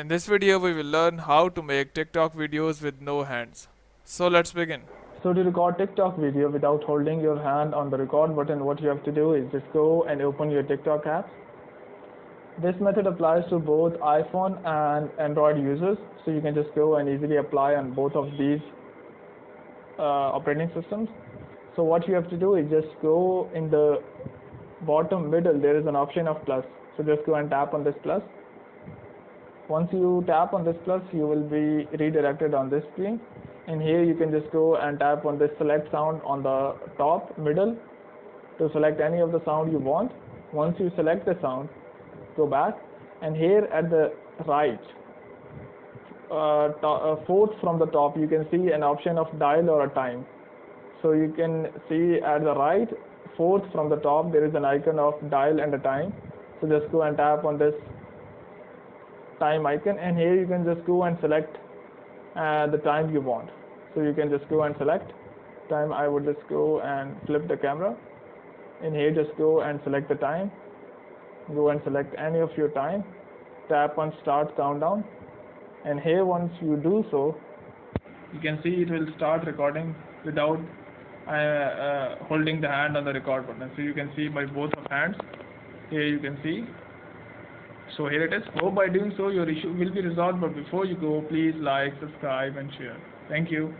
In this video, we will learn how to make TikTok videos with no hands. So let's begin. So to record TikTok video without holding your hand on the record button, what you have to do is just go and open your TikTok app. This method applies to both iPhone and Android users, so you can just go and easily apply on both of these operating systems. So what you have to do is just go in the bottom middle, there is an option of plus. So just go and tap on this plus. Once you tap on this plus, you will be redirected on this screen, and here you can just go and tap on this select sound on the top middle to select any of the sound you want. Once you select the sound, go back, and here at the right, fourth from the top, you can see an option of dial or a time. So you can see at the right, fourth from the top, there is an icon of dial and a time. So just go and tap on this time icon, and here you can just go and select the time you want. So you can just go and select time. I would just go and flip the camera, and here just go and select the time. Go and select any of your time, tap on start countdown, and here once you do so, you can see it will start recording without holding the hand on the record button. So you can see by both of hands, here you can see. So here it is. Hope by doing so your issue will be resolved, but before you go, please like, subscribe and share. Thank you.